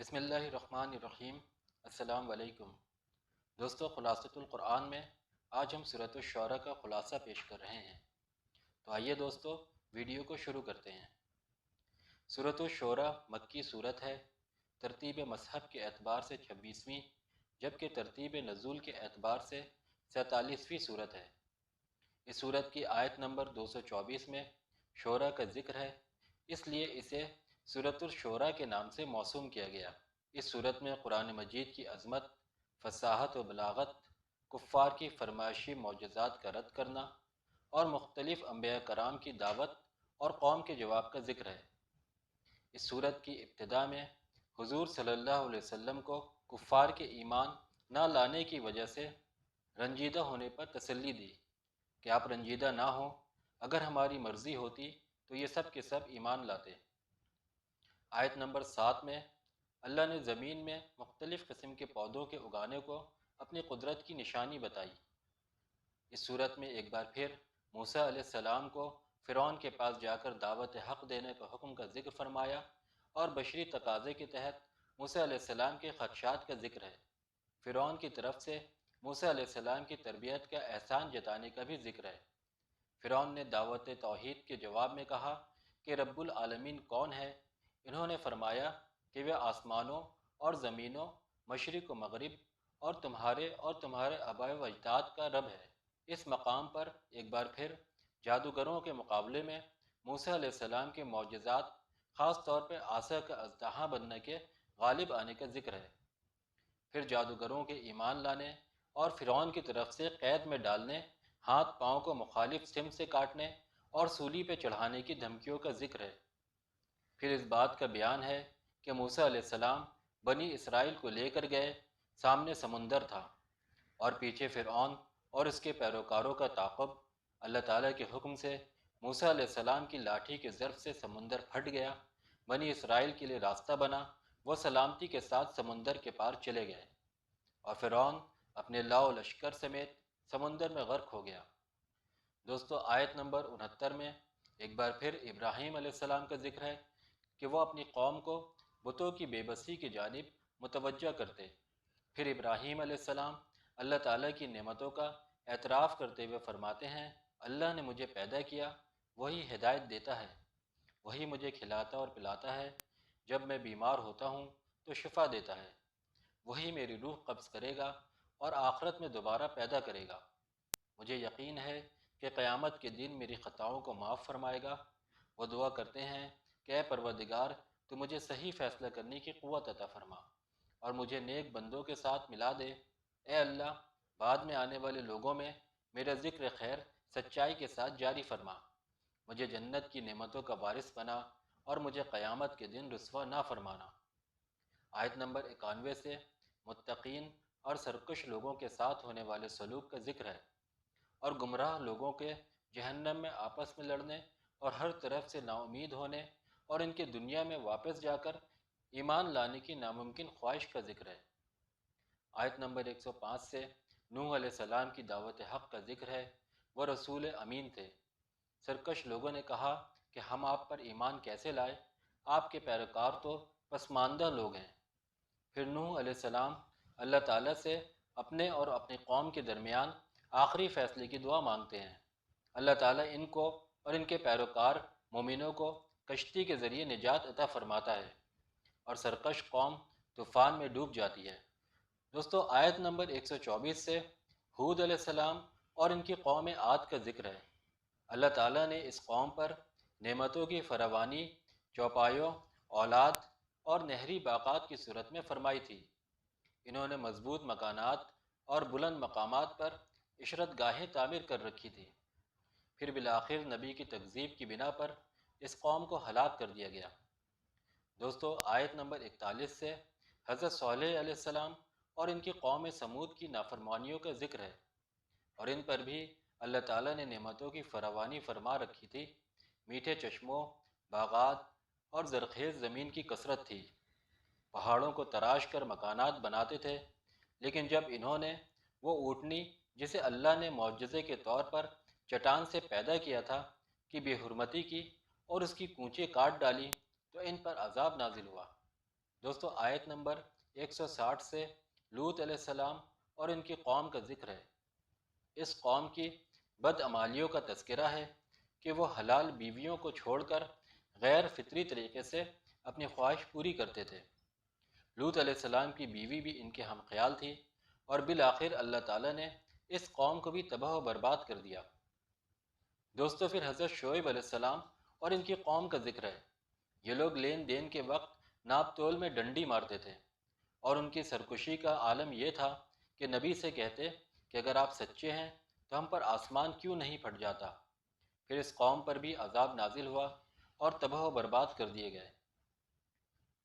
بسم اللہ الرحمن الرحیم۔ السلام علیکم دوستو، خلاصۃ القرآن میں آج ہم سورۃ الشعراء کا خلاصہ پیش کر رہے ہیں۔ تو آئیے دوستو ویڈیو کو شروع کرتے ہیں۔ سورۃ الشعراء مکی صورت ہے۔ ترتیب مصحف کے اعتبار سے 26ویں جبکہ ترتیب نزول کے اعتبار سے 47ویں صورت ہے۔ اس صورت کی آیت نمبر 224 میں شعراء کا ذکر ہے، اس لیے اسے سورۃ الشعراء کے نام سے موسوم کیا گیا۔ اس صورت میں قرآن مجید کی عظمت، فصاحت و بلاغت، کفار کی فرمائشی معجزات کا رد کرنا اور مختلف انبیاء کرام کی دعوت اور قوم کے جواب کا ذکر ہے۔ اس صورت کی ابتدا میں حضور صلی اللہ علیہ وسلم کو کفار کے ایمان نہ لانے کی وجہ سے رنجیدہ ہونے پر تسلی دی کہ آپ رنجیدہ نہ ہوں، اگر ہماری مرضی ہوتی تو یہ سب کے سب ایمان لاتے۔ آیت نمبر 7 میں اللہ نے زمین میں مختلف قسم کے پودوں کے اگانے کو اپنی قدرت کی نشانی بتائی۔ اس صورت میں ایک بار پھر موسیٰ علیہ السلام کو فرعون کے پاس جا کر دعوت حق دینے کا حکم کا ذکر فرمایا اور بشری تقاضے کے تحت موسیٰ علیہ السلام کے خدشات کا ذکر ہے۔ فرعون کی طرف سے موسیٰ علیہ السلام کی تربیت کا احسان جتانے کا بھی ذکر ہے۔ فرعون نے دعوت توحید کے جواب میں کہا کہ رب العالمین کون ہے؟ انہوں نے فرمایا کہ وہ آسمانوں اور زمینوں، مشرق و مغرب اور تمہارے آباء و اجداد کا رب ہے۔ اس مقام پر ایک بار پھر جادوگروں کے مقابلے میں موسیٰ علیہ السلام کے معجزات، خاص طور پہ عصا کا اژدہا بننے کے غالب آنے کا ذکر ہے۔ پھر جادوگروں کے ایمان لانے اور فرعون کی طرف سے قید میں ڈالنے، ہاتھ پاؤں کو مخالف سمت سے کاٹنے اور سولی پہ چڑھانے کی دھمکیوں کا ذکر ہے۔ پھر اس بات کا بیان ہے کہ موسیٰ علیہ السلام بنی اسرائیل کو لے کر گئے، سامنے سمندر تھا اور پیچھے فرعون اور اس کے پیروکاروں کا تعاقب۔ اللہ تعالیٰ کے حکم سے موسیٰ علیہ السلام کی لاٹھی کے ضرب سے سمندر پھٹ گیا، بنی اسرائیل کے لیے راستہ بنا، وہ سلامتی کے ساتھ سمندر کے پار چلے گئے اور فرعون اپنے لاؤ لشکر سمیت سمندر میں غرق ہو گیا۔ دوستو، آیت نمبر 69 میں ایک بار پھر ابراہیم علیہ السلام کا ذکر ہے کہ وہ اپنی قوم کو بتوں کی بے بسی کی جانب متوجہ کرتے۔ پھر ابراہیم علیہ السلام اللہ تعالیٰ کی نعمتوں کا اعتراف کرتے ہوئے فرماتے ہیں، اللہ نے مجھے پیدا کیا، وہی ہدایت دیتا ہے، وہی مجھے کھلاتا اور پلاتا ہے، جب میں بیمار ہوتا ہوں تو شفا دیتا ہے، وہی میری روح قبض کرے گا اور آخرت میں دوبارہ پیدا کرے گا، مجھے یقین ہے کہ قیامت کے دن میری خطاؤں کو معاف فرمائے گا۔ وہ دعا کرتے ہیں کہ اے پروردگار، تو مجھے صحیح فیصلہ کرنے کی قوت عطا فرما اور مجھے نیک بندوں کے ساتھ ملا دے۔ اے اللہ، بعد میں آنے والے لوگوں میں میرا ذکر خیر سچائی کے ساتھ جاری فرما، مجھے جنت کی نعمتوں کا وارث بنا اور مجھے قیامت کے دن رسوا نہ فرمانا۔ آیت نمبر 91 سے متقین اور سرکش لوگوں کے ساتھ ہونے والے سلوک کا ذکر ہے اور گمراہ لوگوں کے جہنم میں آپس میں لڑنے اور ہر طرف سے نا امید ہونے اور ان کے دنیا میں واپس جا کر ایمان لانے کی ناممکن خواہش کا ذکر ہے۔ آیت نمبر 105 سے نوح علیہ السلام کی دعوت حق کا ذکر ہے، وہ رسول امین تھے۔ سرکش لوگوں نے کہا کہ ہم آپ پر ایمان کیسے لائے، آپ کے پیروکار تو پسماندہ لوگ ہیں۔ پھر نوح علیہ السلام اللہ تعالیٰ سے اپنے اور اپنی قوم کے درمیان آخری فیصلے کی دعا مانگتے ہیں۔ اللہ تعالیٰ ان کو اور ان کے پیروکار مومنوں کو کشتی کے ذریعے نجات عطا فرماتا ہے اور سرکش قوم طوفان میں ڈوب جاتی ہے۔ دوستو، آیت نمبر 124 سے ہود علیہ السلام اور ان کی قوم عاد کا ذکر ہے۔ اللہ تعالیٰ نے اس قوم پر نعمتوں کی فراوانی چوپایوں، اولاد اور نہری باغات کی صورت میں فرمائی تھی۔ انہوں نے مضبوط مکانات اور بلند مقامات پر عشرت گاہیں تعمیر کر رکھی تھی۔ پھر بالآخر نبی کی تکذیب کی بنا پر اس قوم کو ہلاک کر دیا گیا۔ دوستو، آیت نمبر 41 سے حضرت صالح علیہ السلام اور ان کی قوم سمود کی نافرمانیوں کا ذکر ہے اور ان پر بھی اللہ تعالیٰ نے نعمتوں کی فراوانی فرما رکھی تھی۔ میٹھے چشموں، باغات اور زرخیز زمین کی کثرت تھی، پہاڑوں کو تراش کر مکانات بناتے تھے، لیکن جب انہوں نے وہ اونٹنی جسے اللہ نے معجزے کے طور پر چٹان سے پیدا کیا تھا کی بے حرمتی کی اور اس کی کونچیں کاٹ ڈالی تو ان پر عذاب نازل ہوا۔ دوستو آیت نمبر 160 سے لوط علیہ السلام اور ان کی قوم کا ذکر ہے۔ اس قوم کی بدعمالیوں کا تذکرہ ہے کہ وہ حلال بیویوں کو چھوڑ کر غیر فطری طریقے سے اپنی خواہش پوری کرتے تھے۔ لوط علیہ السلام کی بیوی بھی ان کے ہم خیال تھی، اور بالآخر اللہ تعالیٰ نے اس قوم کو بھی تباہ و برباد کر دیا۔ دوستو پھر حضرت شعیب علیہ السلام اور ان کی قوم کا ذکر ہے۔ یہ لوگ لین دین کے وقت ناپ تول میں ڈنڈی مارتے تھے، اور ان کی سرکشی کا عالم یہ تھا کہ نبی سے کہتے کہ اگر آپ سچے ہیں تو ہم پر آسمان کیوں نہیں پھٹ جاتا۔ پھر اس قوم پر بھی عذاب نازل ہوا اور تباہ و برباد کر دیے گئے۔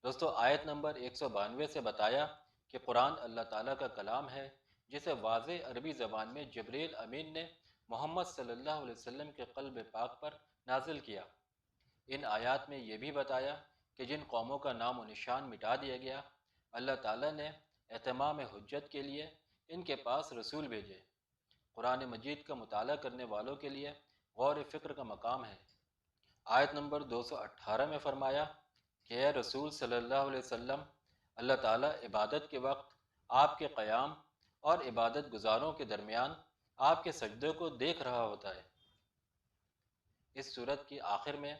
دوستو آیت نمبر 192 سے بتایا کہ قرآن اللہ تعالیٰ کا کلام ہے، جسے واضح عربی زبان میں جبریل امین نے محمد صلی اللہ علیہ وسلم کے قلب پاک پر نازل کیا۔ ان آیات میں یہ بھی بتایا کہ جن قوموں کا نام و نشان مٹا دیا گیا، اللہ تعالیٰ نے اتمام حجت کے لیے ان کے پاس رسول بھیجے۔ قرآن مجید کا مطالعہ کرنے والوں کے لیے غور فکر کا مقام ہے۔ آیت نمبر 218 میں فرمایا کہ اے رسول صلی اللہ علیہ وسلم، اللہ تعالیٰ عبادت کے وقت آپ کے قیام اور عبادت گزاروں کے درمیان آپ کے سجدے کو دیکھ رہا ہوتا ہے۔ اس صورت کی آخر میں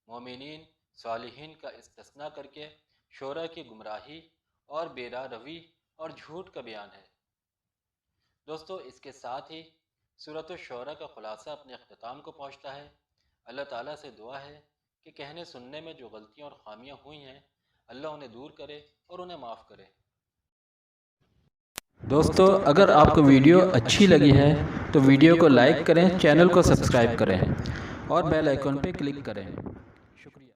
مومنین صالحین کا استثناء کر کے شورا کی گمراہی اور بے راہ روی اور جھوٹ کا بیان ہے۔ دوستو اس کے ساتھ ہی سورۃ الشعراء کا خلاصہ اپنے اختتام کو پہنچتا ہے۔ اللہ تعالیٰ سے دعا ہے کہ کہنے سننے میں جو غلطیاں اور خامیاں ہوئی ہیں، اللہ انہیں دور کرے اور انہیں معاف کرے۔ دوستو اگر آپ کو ویڈیو اچھی لگی ہے تو ویڈیو کو لائک کریں، چینل کو سبسکرائب کریں اور بیل آئیکن پہ کلک کریں۔